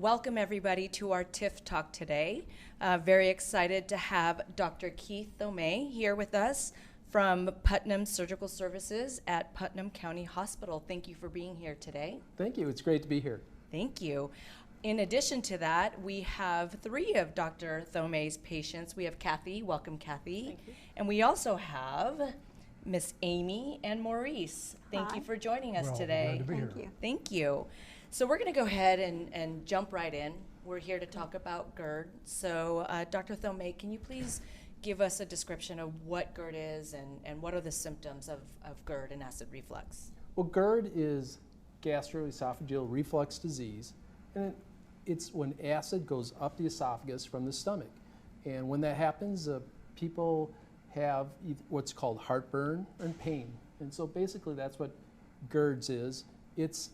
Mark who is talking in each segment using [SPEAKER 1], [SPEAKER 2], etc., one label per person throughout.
[SPEAKER 1] welcome everybody to our TIF talk today. Very excited to have Dr. Keith Thomae here with us from Putnam Surgical Services at Putnam County Hospital. Thank you for being here today.
[SPEAKER 2] Thank you. It's great to be here.
[SPEAKER 1] Thank you. In addition to that, we have three of Dr. Thomae's patients. We have Kathy. Welcome, Kathy.
[SPEAKER 3] Thank you.
[SPEAKER 1] And we also have Miss Amy and Maurice. Thank you for joining us today.
[SPEAKER 4] Glad to be
[SPEAKER 3] Thank
[SPEAKER 4] here.
[SPEAKER 3] you.
[SPEAKER 1] Thank you. So we're going to go ahead and jump right in. We're here to talk about GERD. So Dr. Thomae, can you please give us a description of what GERD is and what are the symptoms of GERD and acid reflux?
[SPEAKER 2] Well, GERD is gastroesophageal reflux disease, and it's when acid goes up the esophagus from the stomach. And when that happens, people have what's called heartburn and pain. And so basically that's what GERDS is. It's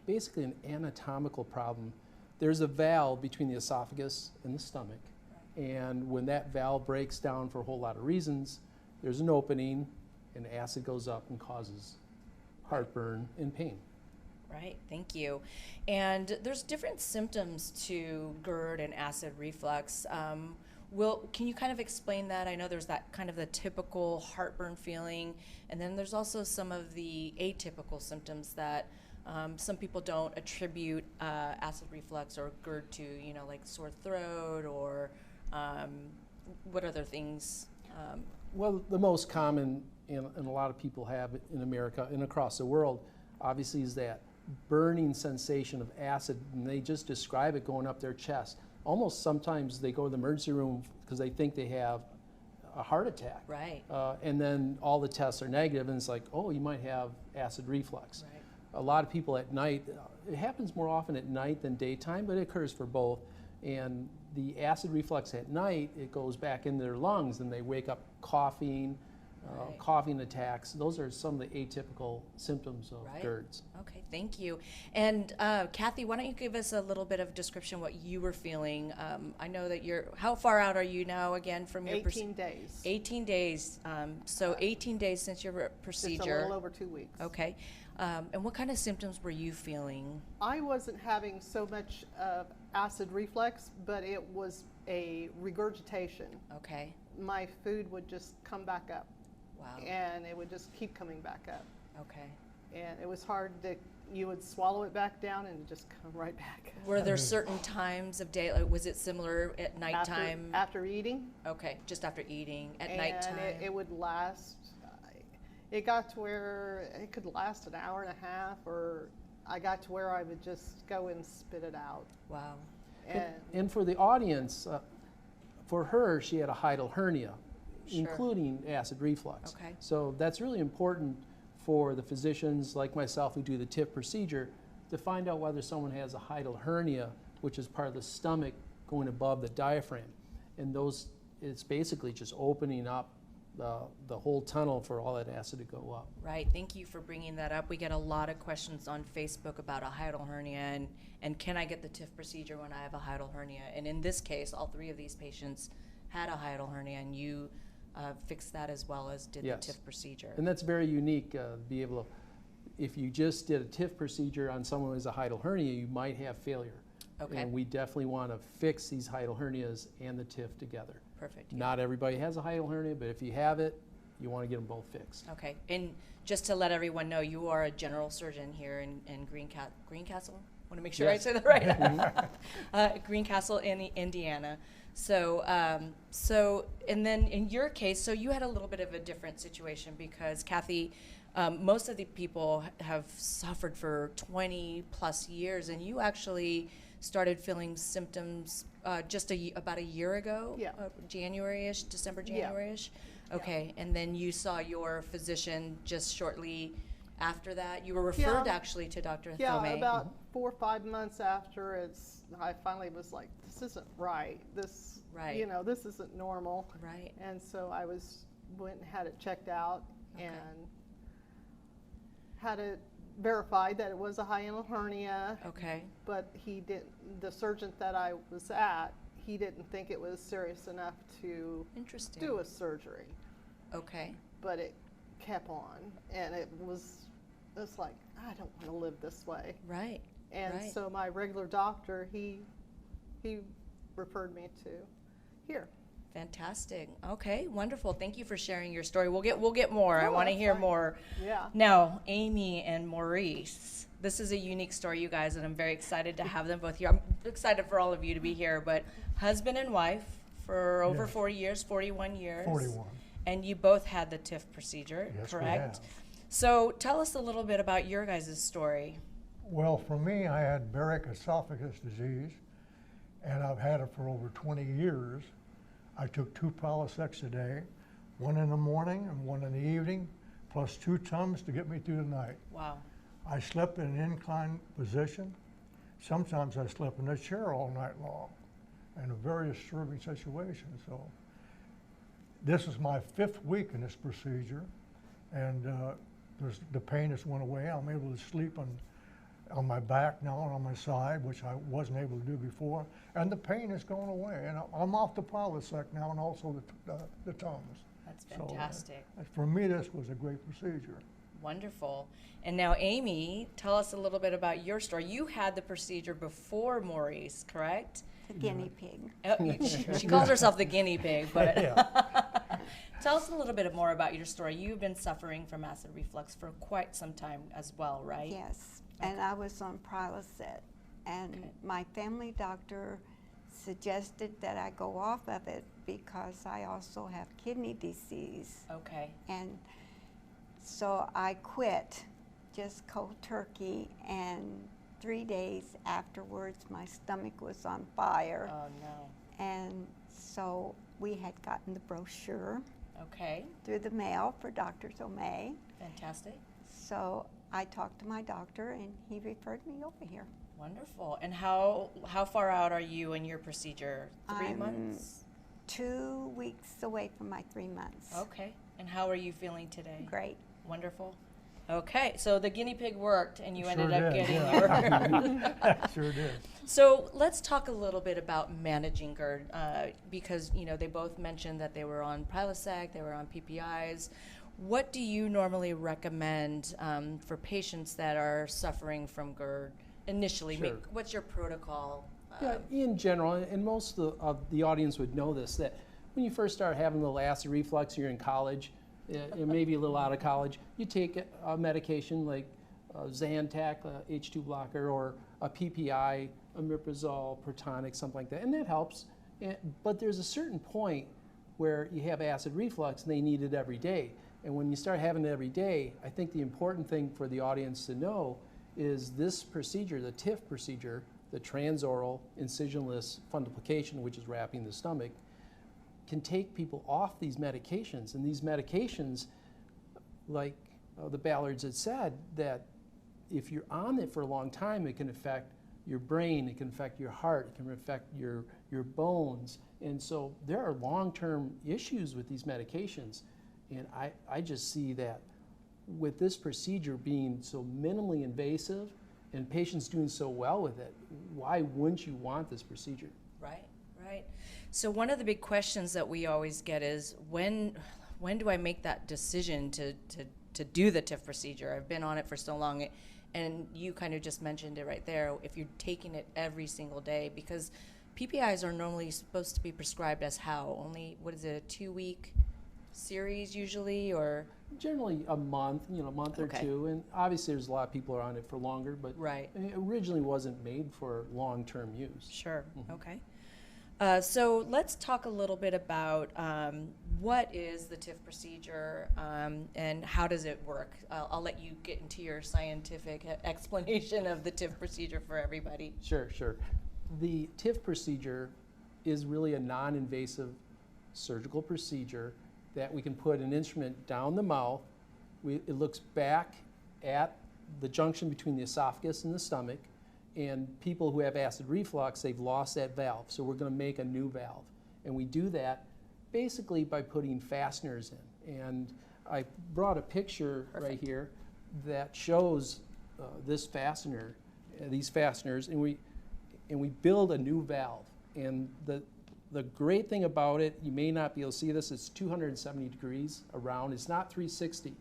[SPEAKER 2] basically an anatomical problem. There's a valve between the esophagus and the stomach. And when that valve breaks down for a whole lot of reasons, there's an opening and acid goes up and causes heartburn and pain.
[SPEAKER 1] Right, thank you. And there's different symptoms to GERD and acid reflux. Can you kind of explain that? I know there's that kind of the typical heartburn feeling, and then there's also some of the atypical symptoms that some people don't attribute acid reflux or GERD to, you know, like sore throat or what other things?
[SPEAKER 2] Well, the most common, and a lot of people have it in America and across the world, obviously is that burning sensation of acid, and they just describe it going up their chest. Almost sometimes they go to the emergency room because they think they have a heart attack.
[SPEAKER 1] Right.
[SPEAKER 2] And then all the tests are negative, and it's like, oh, you might have acid reflux.
[SPEAKER 1] Right.
[SPEAKER 2] A lot of people at night, it happens more often at night than daytime, but it occurs for both. And the acid reflux at night, it goes back into their lungs, and they wake up coughing,
[SPEAKER 1] Right.
[SPEAKER 2] coughing attacks. Those are some of the atypical symptoms of
[SPEAKER 1] Right.
[SPEAKER 2] GERDs.
[SPEAKER 1] Okay, thank you. And Kathy, why don't you give us a little bit of description what you were feeling? I know that how far out are you now again from your
[SPEAKER 3] 18 days.
[SPEAKER 1] 18 days. So 18 days since your procedure.
[SPEAKER 3] It's a little over 2 weeks.
[SPEAKER 1] Okay. And what kind of symptoms were you feeling?
[SPEAKER 3] I wasn't having so much of acid reflux, but it was a regurgitation.
[SPEAKER 1] Okay.
[SPEAKER 3] My food would just come back up.
[SPEAKER 1] Wow.
[SPEAKER 3] And it would just keep coming back up.
[SPEAKER 1] Okay.
[SPEAKER 3] And it was hard you would swallow it back down and just come right back up.
[SPEAKER 1] Were there certain times of day, like, was it similar at nighttime?
[SPEAKER 3] After eating.
[SPEAKER 1] Okay, just after eating, at
[SPEAKER 3] And
[SPEAKER 1] nighttime?
[SPEAKER 3] it would last, it got to where it could last an hour and a half, or I got to where I would just go and spit it out.
[SPEAKER 1] Wow.
[SPEAKER 2] And for the audience, for her, she had a Hhiatal hernia,
[SPEAKER 1] Sure.
[SPEAKER 2] including acid reflux.
[SPEAKER 1] Okay.
[SPEAKER 2] So that's really important for the physicians like myself who do the TIF procedure to find out whether someone has a Hhiatal hernia, which is part of the stomach going above the diaphragm. And it's basically just opening up the whole tunnel for all that acid to go up.
[SPEAKER 1] Right, thank you for bringing that up. We get a lot of questions on Facebook about a Hhiatal hernia and can I get the TIF procedure when I have a Hhiatal hernia? And in this case, all three of these patients had a Hhiatal hernia, and you fixed that as well as did
[SPEAKER 2] Yes.
[SPEAKER 1] the TIF procedure.
[SPEAKER 2] And that's very unique, to be able to, if you just did a TIF procedure on someone who has a Hhiatal hernia, you might have failure.
[SPEAKER 1] Okay.
[SPEAKER 2] And we definitely want to fix these Hhiatal hernias and the TIF together.
[SPEAKER 1] Perfect.
[SPEAKER 2] Not everybody has a Hhiatal hernia, but if you have it, you want to get them both fixed.
[SPEAKER 1] Okay, and just to let everyone know, you are a general surgeon here in Greencastle? Want to make sure
[SPEAKER 2] Yes.
[SPEAKER 1] I say that right. Greencastle, Indiana. So, and then in your case, so you had a little bit of a different situation because Kathy, most of the people have suffered for 20 plus years, and you actually started feeling symptoms just about a year ago.
[SPEAKER 3] Yeah.
[SPEAKER 1] January-ish, December,
[SPEAKER 3] Yeah.
[SPEAKER 1] January-ish. Okay, and then you saw your physician just shortly after that. You were referred
[SPEAKER 3] Yeah.
[SPEAKER 1] actually to Dr.
[SPEAKER 3] Yeah,
[SPEAKER 1] Thomae.
[SPEAKER 3] about 4 or 5 months after, I finally was like, this isn't right.
[SPEAKER 1] Right.
[SPEAKER 3] You know, this isn't normal.
[SPEAKER 1] Right.
[SPEAKER 3] And so I went and had it checked out
[SPEAKER 1] Okay.
[SPEAKER 3] and had it verified that it was a Hhiatal hernia.
[SPEAKER 1] Okay.
[SPEAKER 3] But the surgeon that I was at, he didn't think it was serious enough to
[SPEAKER 1] Interesting.
[SPEAKER 3] do a surgery.
[SPEAKER 1] Okay.
[SPEAKER 3] But it kept on, and it's like, I don't want to live this way.
[SPEAKER 1] Right.
[SPEAKER 3] And
[SPEAKER 1] Right.
[SPEAKER 3] so my regular doctor, he referred me to here.
[SPEAKER 1] Fantastic. Okay, wonderful. Thank you for sharing your story. We'll get more. I
[SPEAKER 3] Oh,
[SPEAKER 1] want to
[SPEAKER 3] that's
[SPEAKER 1] hear
[SPEAKER 3] fine.
[SPEAKER 1] more.
[SPEAKER 3] Yeah.
[SPEAKER 1] Now, Amy and Maurice. This is a unique story, you guys, and I'm very excited to have them both here. I'm excited for all of you to be here, but husband and wife for over
[SPEAKER 4] Yes.
[SPEAKER 1] 40 years, 41 years.
[SPEAKER 4] 41.
[SPEAKER 1] And you both had the TIF procedure,
[SPEAKER 4] Yes, we
[SPEAKER 1] correct?
[SPEAKER 4] have.
[SPEAKER 1] So tell us a little bit about your guys' story.
[SPEAKER 4] Well, for me, I had Barrick esophagus disease, and I've had it for over 20 years. I took 2 Prilosec a day, 1 in the morning and 1 in the evening, plus 2 Tums to get me through the night.
[SPEAKER 1] Wow.
[SPEAKER 4] I slept in an inclined position. Sometimes I slept in a chair all night long, in a very disturbing situation. So this is my 5th week in this procedure, and the pain has went away. I'm able to sleep on my back now and on my side, which I wasn't able to do before, and the pain is going away. And I'm off the Prilosec now, and also the Tums.
[SPEAKER 1] That's
[SPEAKER 4] So,
[SPEAKER 1] fantastic.
[SPEAKER 4] for me, this was a great procedure.
[SPEAKER 1] Wonderful. And now, Amy, tell us a little bit about your story. You had the procedure before Maurice, correct?
[SPEAKER 5] The guinea pig.
[SPEAKER 1] She calls herself the guinea pig, but
[SPEAKER 4] Yeah.
[SPEAKER 1] tell us a little bit more about your story. You've been suffering from acid reflux for quite some time as well, right?
[SPEAKER 5] Yes, and I was on Prilosec, and
[SPEAKER 1] Okay.
[SPEAKER 5] my family doctor suggested that I go off of it because I also have kidney disease,
[SPEAKER 1] Okay.
[SPEAKER 5] and so I quit just cold turkey, and 3 days afterwards my stomach was on fire,
[SPEAKER 1] Oh, no.
[SPEAKER 5] and so we had gotten the brochure
[SPEAKER 1] Okay.
[SPEAKER 5] through the mail for Dr. Thomae.
[SPEAKER 1] Fantastic.
[SPEAKER 5] So I talked to my doctor, and he referred me over here.
[SPEAKER 1] Wonderful. And how far out are you in your procedure? 3
[SPEAKER 5] I'm
[SPEAKER 1] months?
[SPEAKER 5] 2 weeks away from my 3 months.
[SPEAKER 1] Okay. And how are you feeling today?
[SPEAKER 5] Great.
[SPEAKER 1] Wonderful. Okay, so the guinea pig worked, and you
[SPEAKER 4] Sure
[SPEAKER 1] ended up
[SPEAKER 4] did,
[SPEAKER 1] getting
[SPEAKER 4] yeah.
[SPEAKER 1] your.
[SPEAKER 4] Sure did.
[SPEAKER 1] So let's talk a little bit about managing GERD, because they both mentioned that they were on Prilosec, they were on PPIs. What do you normally recommend for patients that are suffering from GERD initially?
[SPEAKER 2] Sure.
[SPEAKER 1] What's your protocol?
[SPEAKER 2] Yeah, in general, and most of the audience would know this, that when you first start having the acid reflux, you're in college, and maybe a little out of college, you take a medication like Zantac, a H2 blocker, or a PPI, omeprazole, Protonix, something like that, and that helps. But there's a certain point where you have acid reflux and they need it every day. And when you start having it every day, I think the important thing for the audience to know is this procedure, the TIF procedure, the transoral incisionless fundoplication, which is wrapping the stomach, can take people off these medications. And these medications, like the Ballards had said, that if you're on it for a long time, it can affect your brain, it can affect your heart, it can affect your bones. And so there are long-term issues with these medications. And I just see that with this procedure being so minimally invasive and patients doing so well with it, why wouldn't you want this procedure?
[SPEAKER 1] Right, right. So one of the big questions that we always get is when do I make that decision to do the TIF procedure? I've been on it for so long, and you kind of just mentioned it right there. If you're taking it every single day, because PPIs are normally supposed to be prescribed as how? Only, what is it, a 2-week series usually, or?
[SPEAKER 2] Generally a month, a month or
[SPEAKER 1] Okay.
[SPEAKER 2] two, and obviously there's a lot of people who are on it for longer, but
[SPEAKER 1] Right.
[SPEAKER 2] it originally wasn't made for long-term use.
[SPEAKER 1] Sure. Okay. So let's talk a little bit about what is the TIF procedure and how does it work. I'll let you get into your scientific explanation of the TIF procedure for everybody.
[SPEAKER 2] Sure. The TIF procedure is really a non-invasive surgical procedure that we can put an instrument down the mouth. It looks back at the junction between the esophagus and the stomach, and people who have acid reflux, they've lost that valve, so we're going to make a new valve. And we do that basically by putting fasteners in. And I brought a picture right here that shows this fastener, these fasteners, and we build a new valve. And the great thing about it, you may not be able to see this, it's 270 degrees around. It's not 360.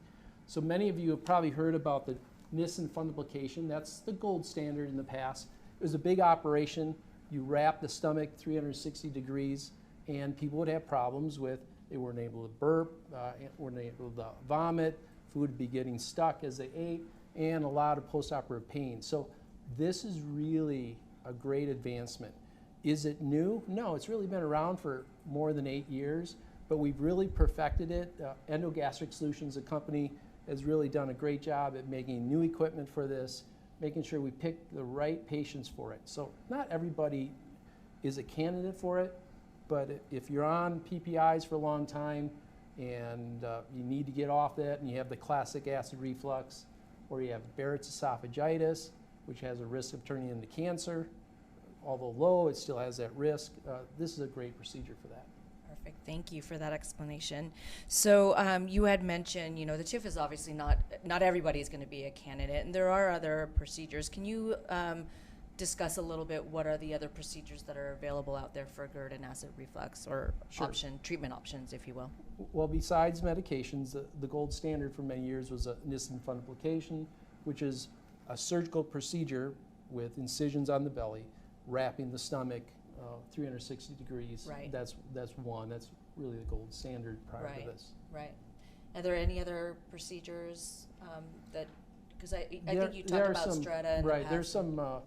[SPEAKER 2] So many of you have probably heard about the Nissen fundoplication. That's the gold standard in the past. It was a big operation. You wrap the stomach 360 degrees, and people would have problems with, they weren't able to burp, weren't able to vomit, food would be getting stuck as they ate, and a lot of postoperative pain. So this is really a great advancement. Is it new? No, it's really been around for more than 8 years, but we've really perfected it. Endogastric Solutions, a company, has really done a great job at making new equipment for this, making sure we pick the right patients for it. So not everybody is a candidate for it, but if you're on PPIs for a long time and you need to get off that and you have the classic acid reflux, or you have Barrett's esophagitis, which has a risk of turning into cancer, although low, it still has that risk. This is a great procedure for that.
[SPEAKER 1] Perfect. Thank you for that explanation. So you had mentioned, you know, the TIF is obviously not everybody is going to be a candidate, and there are other procedures. Can you discuss a little bit what are the other procedures that are available out there for GERD and acid reflux, or
[SPEAKER 2] Sure.
[SPEAKER 1] treatment options, if you will?
[SPEAKER 2] Well, besides medications, the gold standard for many years was a Nissen fundoplication, which is a surgical procedure with incisions on the belly, wrapping the stomach 360 degrees.
[SPEAKER 1] Right.
[SPEAKER 2] That's one. That's really the gold standard prior
[SPEAKER 1] Right.
[SPEAKER 2] to this.
[SPEAKER 1] Right. Are there any other procedures that, because I think you
[SPEAKER 2] There
[SPEAKER 1] talked
[SPEAKER 2] are
[SPEAKER 1] about
[SPEAKER 2] some,
[SPEAKER 1] strata in the
[SPEAKER 2] right.
[SPEAKER 1] past.
[SPEAKER 2] There's some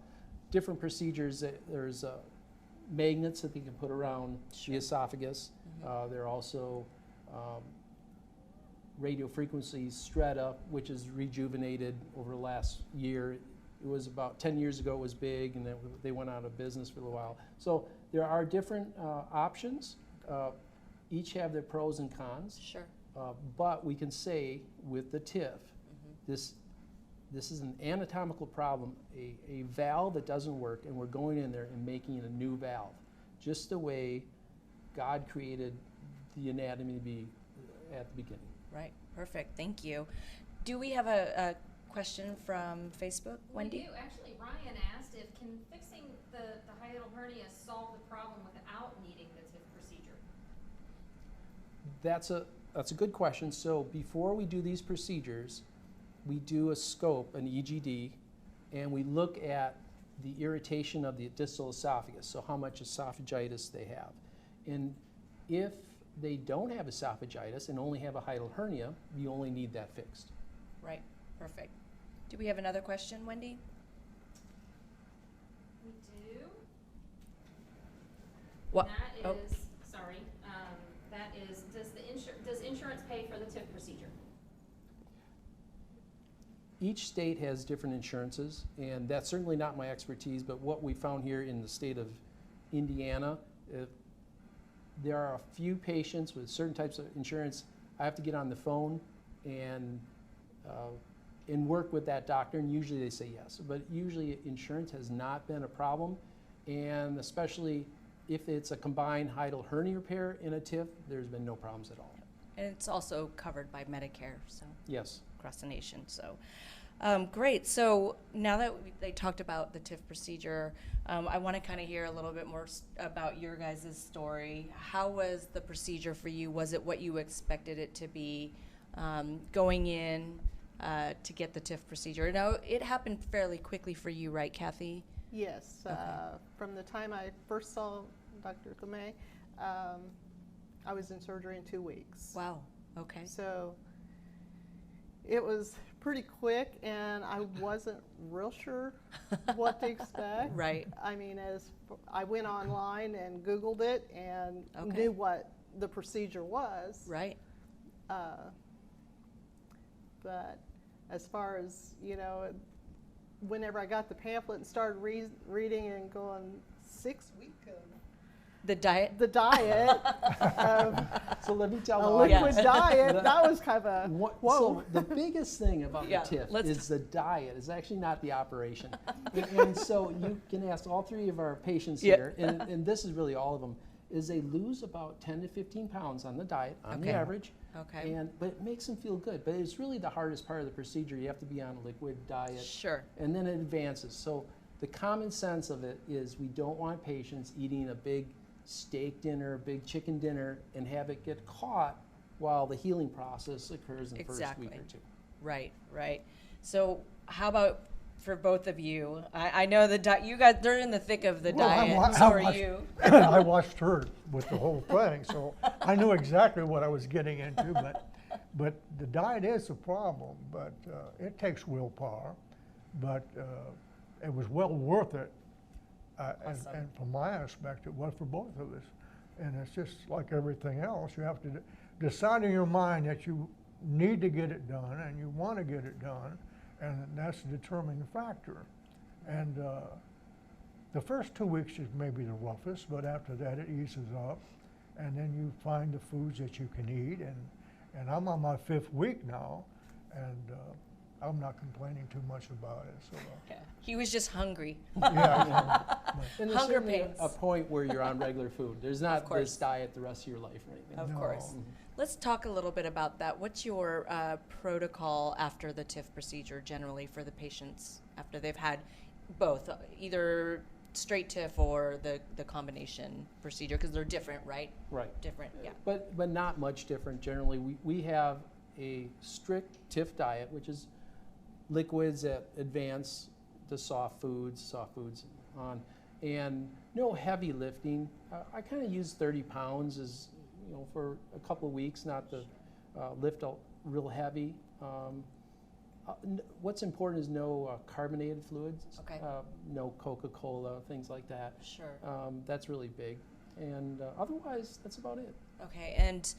[SPEAKER 2] different procedures. There's magnets that they can put around
[SPEAKER 1] Sure.
[SPEAKER 2] the esophagus. There are also radio frequency strata, which is rejuvenated over the last year. It was about 10 years ago, it was big, and then they went out of business for a little while. So there are different options. Each have their pros and cons.
[SPEAKER 1] Sure.
[SPEAKER 2] But we can say with the TIF, this is an anatomical problem, a valve that doesn't work, and we're going in there and making a new valve, just the way God created the anatomy to be at the beginning.
[SPEAKER 1] Right. Perfect. Thank you. Do we have a question from Facebook, Wendy?
[SPEAKER 6] We do. Actually, Ryan asked if can fixing the hiatal hernia solve the problem without needing the TIF procedure?
[SPEAKER 2] That's a good question. So before we do these procedures, we do a scope, an EGD, and we look at the irritation of the distal esophagus, so how much esophagitis they have. And if they don't have esophagitis and only have a hiatal hernia, you only need that fixed.
[SPEAKER 1] Right. Perfect. Do we have another question, Wendy?
[SPEAKER 6] We do.
[SPEAKER 1] What?
[SPEAKER 6] And that is, sorry, that is, does insurance pay for the TIF procedure?
[SPEAKER 2] Each state has different insurances, and that's certainly not my expertise, but what we found here in the state of Indiana, there are a few patients with certain types of insurance. I have to get on the phone and work with that doctor, and usually they say yes. But usually insurance has not been a problem, and especially if it's a combined hiatal hernia repair in a TIF, there's been no problems at all.
[SPEAKER 1] And it's also covered by Medicare, so
[SPEAKER 2] Yes.
[SPEAKER 1] across the nation. So great. So now that they talked about the TIF procedure, I want to kind of hear a little bit more about your guys' story. How was the procedure for you? Was it what you expected it to be going in to get the TIF procedure? Now, it happened fairly quickly for you, right, Kathy?
[SPEAKER 3] Yes,
[SPEAKER 1] Okay.
[SPEAKER 3] from the time I first saw Dr. Thomae, I was in surgery in 2 weeks.
[SPEAKER 1] Wow. Okay.
[SPEAKER 3] So it was pretty quick, and I wasn't real sure what to expect.
[SPEAKER 1] Right.
[SPEAKER 3] I mean, I went online and Googled it and
[SPEAKER 1] Okay.
[SPEAKER 3] knew what the procedure was.
[SPEAKER 1] Right.
[SPEAKER 3] But as far as, you know, whenever I got the pamphlet and started reading and going, 6 weeks of
[SPEAKER 1] The diet.
[SPEAKER 3] the diet,
[SPEAKER 2] So let me tell
[SPEAKER 3] a
[SPEAKER 2] the
[SPEAKER 3] liquid
[SPEAKER 2] audience.
[SPEAKER 3] diet, that was kind of a, whoa.
[SPEAKER 2] So the biggest thing about
[SPEAKER 1] Yeah,
[SPEAKER 2] the TIF
[SPEAKER 1] let's
[SPEAKER 2] is the diet. It's actually not the operation. and so you can ask all three of our patients
[SPEAKER 1] Yeah.
[SPEAKER 2] here, and this is really all of them, is they lose about 10 to 15 pounds on the diet, on
[SPEAKER 1] Okay.
[SPEAKER 2] the average.
[SPEAKER 1] Okay.
[SPEAKER 2] But it makes them feel good. But it's really the hardest part of the procedure. You have to be on a liquid diet.
[SPEAKER 1] Sure.
[SPEAKER 2] And then it advances. So the common sense of it is we don't want patients eating a big steak dinner, a big chicken dinner, and have it get caught while the healing process occurs in the first week
[SPEAKER 1] Exactly.
[SPEAKER 2] or two.
[SPEAKER 1] Right, right. So how about for both of you? I know you guys, they're in the thick of the diet. So are you.
[SPEAKER 4] I watched her with the whole thing, so I knew exactly what I was getting into. But the diet is a problem. But it takes willpower. But it was well worth it.
[SPEAKER 1] Awesome.
[SPEAKER 4] And from my aspect, it was for both of us. And it's just like everything else. You have to decide in your mind that you need to get it done and you want to get it done. And that's the determining factor. And the first 2 weeks is maybe the roughest, but after that it eases up. And then you find the foods that you can eat. And I'm on my 5th week now, and I'm not complaining too much about it. So,
[SPEAKER 1] Yeah. He was just hungry.
[SPEAKER 4] yeah.
[SPEAKER 2] And there's
[SPEAKER 1] Hunger
[SPEAKER 2] certainly
[SPEAKER 1] pains.
[SPEAKER 2] a point where you're on regular food. There's not
[SPEAKER 1] course.
[SPEAKER 2] this diet the rest of your life or anything.
[SPEAKER 1] Of
[SPEAKER 4] No.
[SPEAKER 1] course. Let's talk a little bit about that. What's your protocol after the TIF procedure generally for the patients after they've had both, either straight TIF or the combination procedure? Because they're different, right?
[SPEAKER 2] Right.
[SPEAKER 1] Different, yeah.
[SPEAKER 2] But not much different. Generally, we have a strict TIF diet, which is liquids that advance the soft foods on, and no heavy lifting. I kind of use 30 pounds as, for a couple of weeks, not to lift real heavy. What's important is no carbonated fluids,
[SPEAKER 1] Okay.
[SPEAKER 2] no Coca-Cola, things like that.
[SPEAKER 1] Sure.
[SPEAKER 2] That's really big. And otherwise, that's about it.
[SPEAKER 1] Okay, and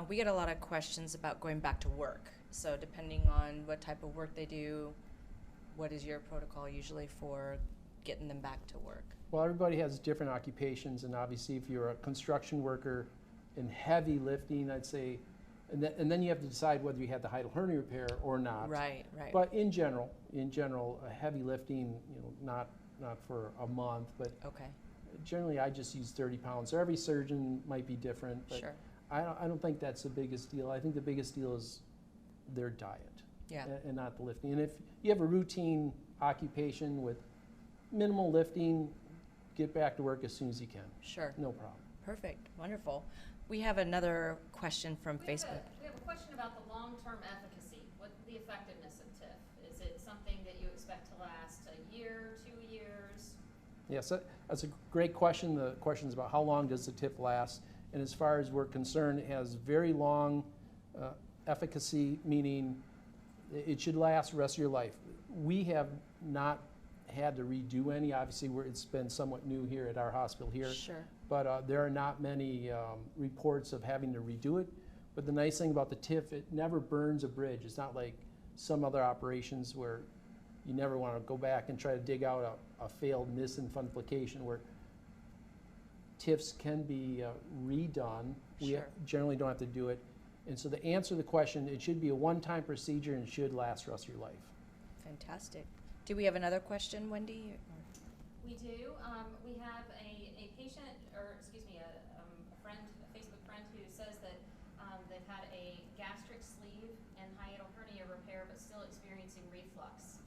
[SPEAKER 1] we get a lot of questions about going back to work. So depending on what type of work they do, what is your protocol usually for getting them back to work?
[SPEAKER 2] Well, everybody has different occupations, and obviously if you're a construction worker in heavy lifting, I'd say, and then you have to decide whether you had the Hhiatal hernia repair or not.
[SPEAKER 1] Right, right.
[SPEAKER 2] But in general, heavy lifting, not for a month, but
[SPEAKER 1] Okay,
[SPEAKER 2] generally I just use 30 pounds. So every surgeon might be different, but
[SPEAKER 1] sure.
[SPEAKER 2] I don't think that's the biggest deal. I think the biggest deal is their diet.
[SPEAKER 1] Yeah.
[SPEAKER 2] And not the lifting. And if you have a routine occupation with minimal lifting, get back to work as soon as you can.
[SPEAKER 1] Sure.
[SPEAKER 2] No problem.
[SPEAKER 1] Perfect. Wonderful. We have another question from Facebook.
[SPEAKER 6] We have a question about the long-term efficacy, what the effectiveness of TIF. Is it something that you expect to last a year, 2 years?
[SPEAKER 2] Yes, that's a great question. The question is about how long does the TIF last? And as far as we're concerned, it has very long efficacy, meaning it should last the rest of your life. We have not had to redo any. Obviously, it's been somewhat new here at our hospital here.
[SPEAKER 1] Sure.
[SPEAKER 2] But there are not many reports of having to redo it. But the nice thing about the TIF, it never burns a bridge. It's not like some other operations where you never want to go back and try to dig out a failed misinfundification, where TIFs can be redone. We
[SPEAKER 1] Sure.
[SPEAKER 2] generally don't have to do it. And so to answer the question, it should be a one-time procedure and should last the rest of your life.
[SPEAKER 1] Fantastic. Do we have another question, Wendy?
[SPEAKER 6] We do. We have a patient, or excuse me, a friend, a Facebook friend who says that they've had a gastric sleeve and hiatal hernia repair, but still experiencing reflux.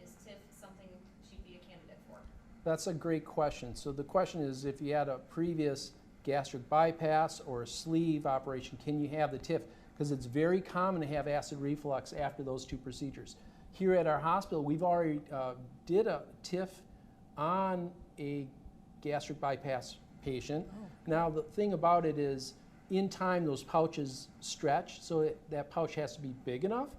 [SPEAKER 6] Is TIF something she'd be a candidate for?
[SPEAKER 2] That's a great question. So the question is, if you had a previous gastric bypass or a sleeve operation, can you have the TIF? Because it's very common to have acid reflux after those two procedures. Here at our hospital, we've already did a TIF on a gastric bypass patient.
[SPEAKER 1] Oh.
[SPEAKER 2] Now the thing about it is, in time those pouches stretch, so that pouch has to be big enough,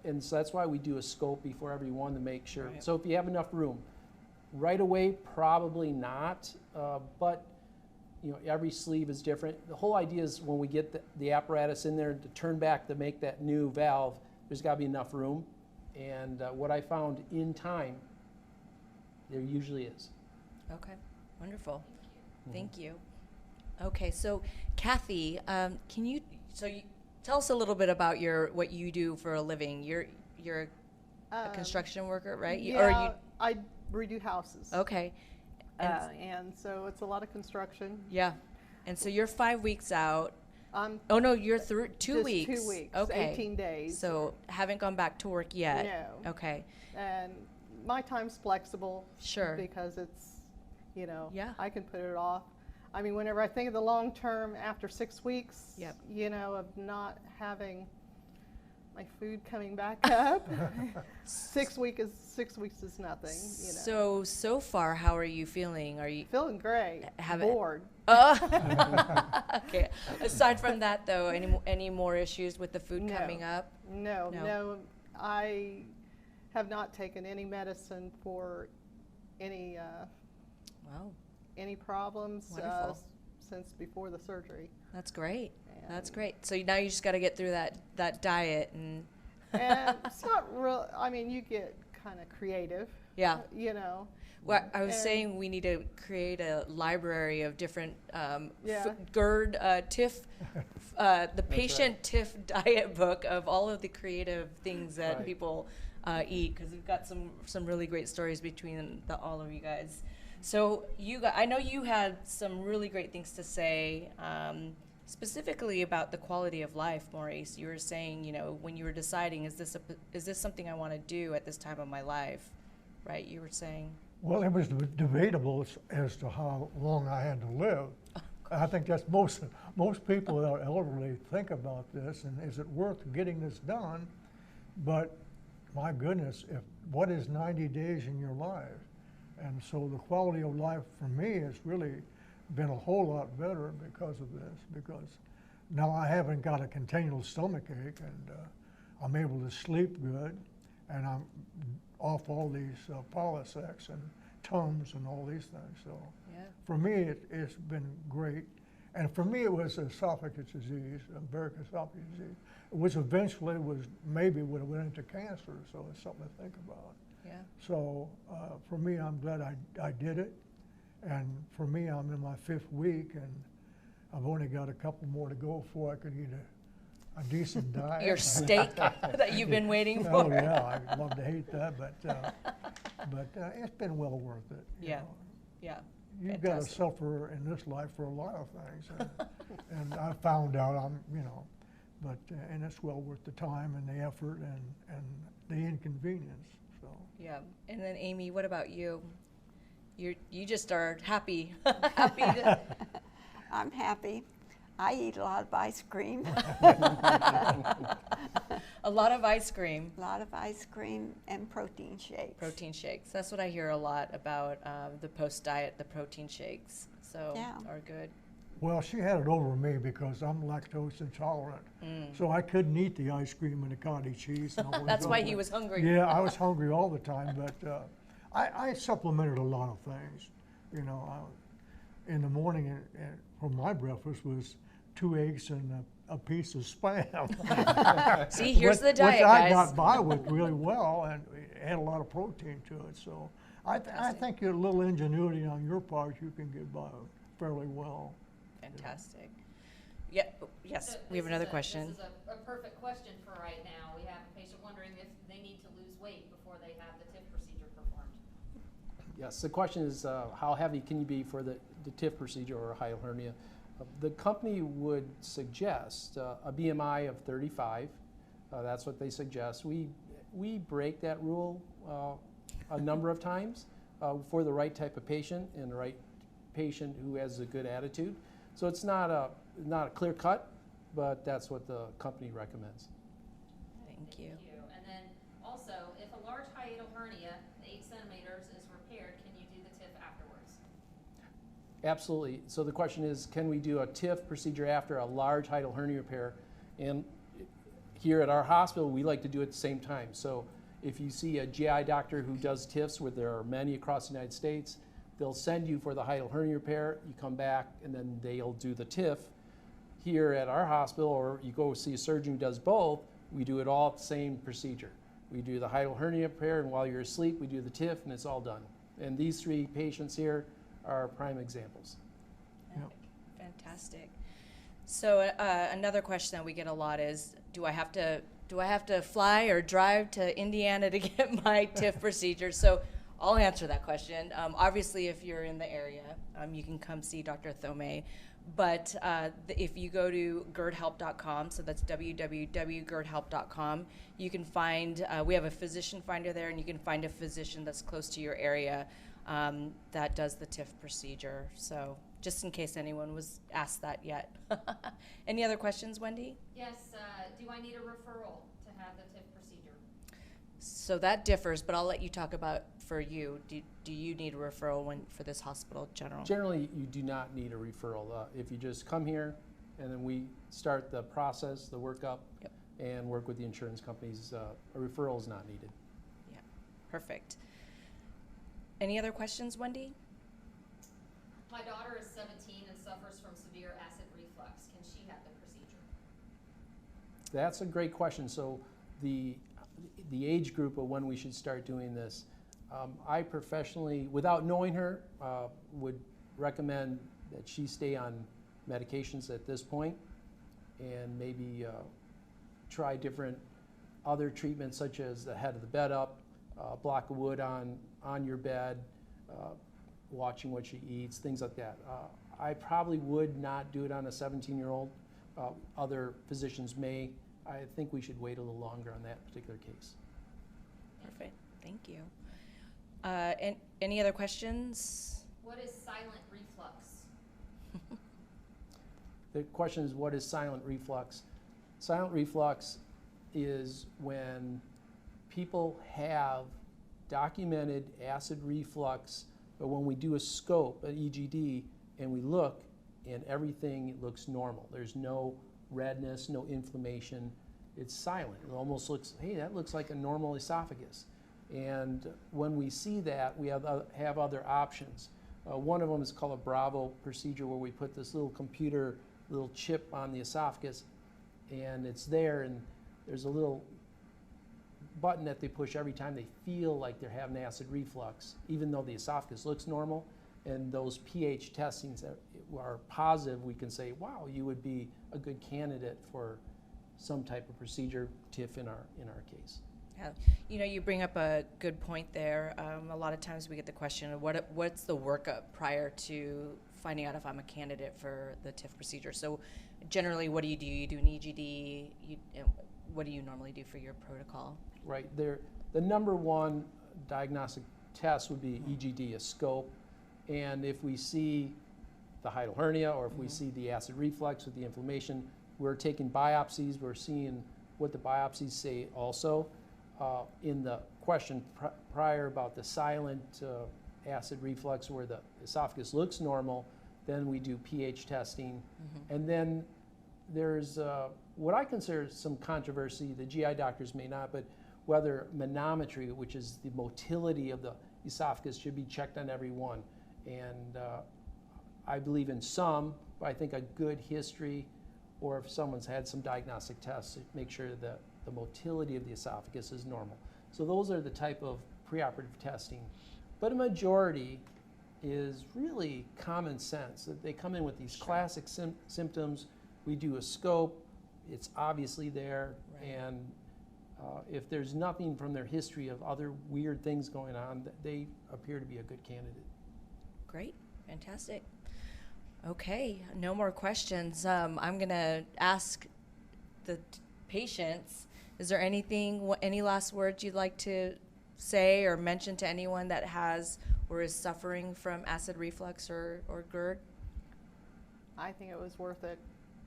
[SPEAKER 2] and so that's why we do a scope before every one to make sure.
[SPEAKER 1] Right.
[SPEAKER 2] So if you have enough room, right away probably not, but every sleeve is different. The whole idea is when we get the apparatus in there to turn back to make that new valve, there's got to be enough room. And what I found in time, there usually is.
[SPEAKER 1] Okay, wonderful. Thank you. Okay, so Kathy, can you tell us a little bit about what you do for a living? You're a construction worker, right?
[SPEAKER 3] Yeah, I redo houses.
[SPEAKER 1] Okay.
[SPEAKER 3] And so it's a lot of construction.
[SPEAKER 1] Yeah. And so you're 5 weeks out.
[SPEAKER 3] Oh
[SPEAKER 1] no, you're through 2
[SPEAKER 3] just
[SPEAKER 1] weeks.
[SPEAKER 3] 2 weeks.
[SPEAKER 1] Okay.
[SPEAKER 3] 18 days.
[SPEAKER 1] So haven't gone back to work yet.
[SPEAKER 3] No.
[SPEAKER 1] Okay.
[SPEAKER 3] And my time's flexible.
[SPEAKER 1] Sure.
[SPEAKER 3] Because it's,
[SPEAKER 1] Yeah.
[SPEAKER 3] I can put it off. I mean, whenever I think of the long term after 6 weeks,
[SPEAKER 1] Yep.
[SPEAKER 3] of not having, my food coming back up. 6 weeks is nothing, you know.
[SPEAKER 1] So far, how are you feeling? Are you
[SPEAKER 3] Feeling great.
[SPEAKER 1] Have it-
[SPEAKER 3] bored.
[SPEAKER 1] okay? Aside from that, though, any more issues with the food
[SPEAKER 3] No.
[SPEAKER 1] coming up?
[SPEAKER 3] No. I have not taken any medicine for any
[SPEAKER 1] Wow,
[SPEAKER 3] any problems
[SPEAKER 1] Wonderful.
[SPEAKER 3] Since before the surgery.
[SPEAKER 1] that's great. That's
[SPEAKER 3] And-
[SPEAKER 1] great. So now you just got to get through that diet and
[SPEAKER 3] And it's not real. I mean, you get kind of creative.
[SPEAKER 1] yeah.
[SPEAKER 3] You know.
[SPEAKER 1] Well, I was
[SPEAKER 3] And-
[SPEAKER 1] saying we need to create a library of different
[SPEAKER 3] Yeah.
[SPEAKER 1] GERD, TIF, the patient TIF diet book of all of the creative things that
[SPEAKER 2] Right.
[SPEAKER 1] people eat, because we've got some really great stories between all of you guys. So I know you had some really great things to say, specifically about the quality of life, Maurice. You were saying, you know, when you were deciding, is this something I want to do at this time of my life, right? You were saying.
[SPEAKER 4] Well, it was debatable as to how long I had to live. I think that's most people that are elderly think about this, and is it worth getting this done? But my goodness, what is 90 days in your life? And so the quality of life for me has really been a whole lot better because of this, because now I haven't got a continual stomach ache, and I'm able to sleep good, and I'm off all these Polisex and Tums and all these things. So
[SPEAKER 1] Yeah.
[SPEAKER 4] for me, it's been great. And for me, it was esophagus disease, Barrett's esophagus disease, which eventually maybe would have went into cancer. So it's something to think about.
[SPEAKER 1] Yeah.
[SPEAKER 4] So for me, I'm glad I did it. And for me, I'm in my 5th week, and I've only got a couple more to go before I could eat a decent diet.
[SPEAKER 1] Your steak that you've been waiting for.
[SPEAKER 4] Oh yeah, I'd love to hate that, but it's been well worth it. you
[SPEAKER 1] Yeah.
[SPEAKER 4] know.
[SPEAKER 1] Yeah.
[SPEAKER 4] You've got to
[SPEAKER 1] Fantastic.
[SPEAKER 4] suffer in this life for a lot of things, and I found out and it's well worth the time and the effort and the inconvenience. So
[SPEAKER 1] Yeah. And then Amy, what about you? You just are happy. happy to,
[SPEAKER 5] I'm happy. I eat a lot of ice cream.
[SPEAKER 1] a lot of ice cream,
[SPEAKER 5] A lot of ice cream and protein shakes.
[SPEAKER 1] protein shakes. That's what I hear a lot about the post-diet, the protein shakes. So
[SPEAKER 5] Yeah.
[SPEAKER 1] are good.
[SPEAKER 4] well, she had it over me because I'm lactose intolerant, so I couldn't eat the ice cream and the cottage cheese. And all
[SPEAKER 1] That's
[SPEAKER 4] those
[SPEAKER 1] why
[SPEAKER 4] other-
[SPEAKER 1] he was hungry.
[SPEAKER 4] Yeah, I was hungry all the time, but I supplemented a lot of things. You know, in the morning for my breakfast was 2 eggs and a piece of Spam.
[SPEAKER 1] See, here's the diet,
[SPEAKER 4] which I
[SPEAKER 1] guys.
[SPEAKER 4] got by with really well, and it had a lot of protein to it. So I think a little ingenuity on your part, you can get by fairly well.
[SPEAKER 1] Fantastic. Yeah. Yes.
[SPEAKER 6] So
[SPEAKER 1] We have
[SPEAKER 6] this
[SPEAKER 1] another
[SPEAKER 6] is
[SPEAKER 1] question.
[SPEAKER 6] This is a perfect question for right now. We have a patient wondering if they need to lose weight before they have the TIF procedure performed.
[SPEAKER 2] Yes, the question is how heavy can you be for the TIF procedure or hiatal hernia? The company would suggest a BMI of 35. That's what they suggest. We break that rule a number of times for the right type of patient and the right patient who has a good attitude. So it's not a clear cut, but that's what the company recommends.
[SPEAKER 1] Thank you.
[SPEAKER 6] And then also, if a large hiatal hernia, 8 centimeters, is repaired, can you do the TIF afterwards?
[SPEAKER 2] Absolutely. So the question is, can we do a TIF procedure after a large hiatal hernia repair? And here at our hospital, we like to do it at the same time. So if you see a GI doctor who does TIFs, where there are many across the United States, they'll send you for the hiatal hernia repair, you come back, and then they'll do the TIF. Here at our hospital, or you go see a surgeon who does both, we do it all at the same procedure. We do the hiatal hernia repair, and while you're asleep, we do the TIF, and it's all done. And these 3 patients here are prime examples.
[SPEAKER 4] Yep.
[SPEAKER 1] Fantastic. So another question that we get a lot is, do I have to fly or drive to Indiana to get my TIF procedure? So I'll answer that question. Obviously, if you're in the area, you can come see Dr. Thomae. But if you go to gerdhelp.com, so that's www.gerdhelp.com, you can find, we have a physician finder there, and you can find a physician that's close to your area that does the TIF procedure. So just in case anyone was asked that yet. Any other questions, Wendy?
[SPEAKER 6] Yes, do I need a referral to have the TIF procedure.
[SPEAKER 1] So that differs, but I'll let you talk about for you. Do you need a referral for this hospital general?
[SPEAKER 2] Generally, you do not need a referral. If you just come here and then we start the process, the workup,
[SPEAKER 1] Yep.
[SPEAKER 2] and work with the insurance companies, a referral is not needed.
[SPEAKER 1] Yeah, perfect. Any other questions, Wendy?
[SPEAKER 6] My daughter is 17 and suffers from severe acid reflux. Can she have the procedure?
[SPEAKER 2] That's a great question. So the age group of when we should start doing this, I professionally, without knowing her, would recommend that she stay on medications at this point and maybe try different other treatments such as the head of the bed up, block of wood on your bed, watching what she eats, things like that. I probably would not do it on a 17-year-old. Other physicians may. I think we should wait a little longer on that particular case.
[SPEAKER 1] Perfect. Thank you. And any other questions?
[SPEAKER 6] What is silent reflux?
[SPEAKER 2] The question is, what is silent reflux? Silent reflux is when people have documented acid reflux, but when we do a scope, an EGD, and we look, and everything looks normal. There's no redness, no inflammation. It's silent. It almost looks, hey, that looks like a normal esophagus. And when we see that, we have other options. One of them is called a Bravo procedure, where we put this little little chip on the esophagus, and it's there, and there's a little button that they push every time they feel like they're having acid reflux, even though the esophagus looks normal. And those pH testings that are positive, we can say, wow, you would be a good candidate for some type of procedure, TIF in our case.
[SPEAKER 1] Yeah. You know, you bring up a good point there. A lot of times we get the question of what's the workup prior to finding out if I'm a candidate for the TIF procedure. So generally, what do? You do an EGD. What do you normally do for your protocol?
[SPEAKER 2] Right. The number one diagnostic test would be EGD, a scope. And if we see the Hhiatal hernia, or if we see the acid reflux with the inflammation, we're taking biopsies. We're seeing what the biopsies say also. In the question prior about the silent acid reflux where the esophagus looks normal, then we do pH testing. And then there's what I consider some controversy, the GI doctors may not, but whether manometry, which is the motility of the esophagus, should be checked on every one. And I believe in some, but I think a good history, or if someone's had some diagnostic tests, to make sure that the motility of the esophagus is normal. So those are the type of preoperative testing. But a majority is really common sense. That they come in with these classic symptoms. We do a scope. It's obviously there. Right. And if there's nothing from their history of other weird things going on, they appear to be a good candidate.
[SPEAKER 1] Great. Fantastic. Okay. No more questions. I'm going to ask the patients, is there anything, any last words you'd like to say or mention to anyone that has or is suffering from acid reflux or GERD?
[SPEAKER 3] I think it was worth it.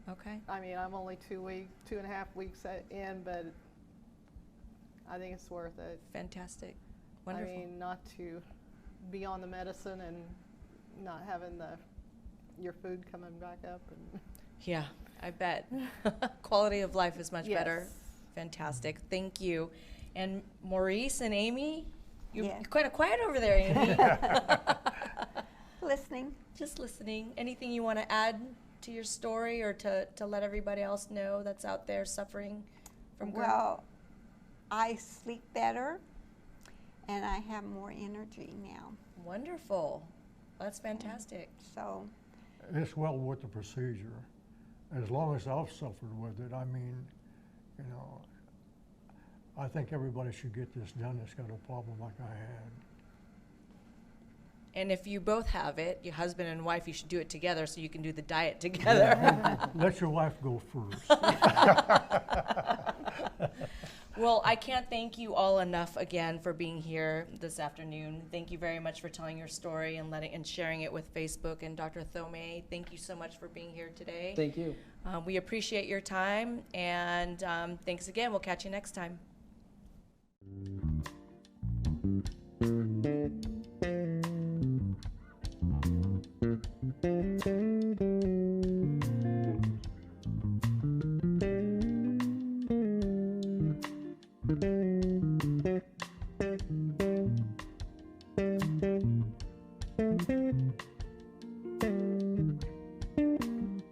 [SPEAKER 1] Okay.
[SPEAKER 3] I mean, I'm only 2.5 weeks in, but I think it's worth it.
[SPEAKER 1] Fantastic. Wonderful.
[SPEAKER 3] I mean, not to be on the medicine and not having your food coming back up. And
[SPEAKER 1] yeah, I bet. Quality of life is much better.
[SPEAKER 3] Yes.
[SPEAKER 1] Fantastic. Thank you. And Maurice and Amy, you're
[SPEAKER 5] Yeah.
[SPEAKER 1] kind of quiet over there, Amy.
[SPEAKER 5] Listening.
[SPEAKER 1] Just listening. Anything you want to add to your story or to let everybody else know that's out there suffering from GERD?
[SPEAKER 5] Well, I sleep better and I have more energy now.
[SPEAKER 1] Wonderful. That's fantastic.
[SPEAKER 5] So,
[SPEAKER 4] It's well worth the procedure. As long as I've suffered with it, I mean, you know, I think everybody should get this done that's got a problem like I had.
[SPEAKER 1] And if you both have it, your husband and wife, you should do it together so you can do the diet together.
[SPEAKER 4] Let your wife go first.
[SPEAKER 1] Well, I can't thank you all enough again for being here this afternoon. Thank you very much for telling your story and sharing it with Facebook. And Dr. Thomae, thank you so much for being here today.
[SPEAKER 2] Thank you.
[SPEAKER 1] We appreciate your time, and thanks again. We'll catch you next time.
[SPEAKER 2] Thank you.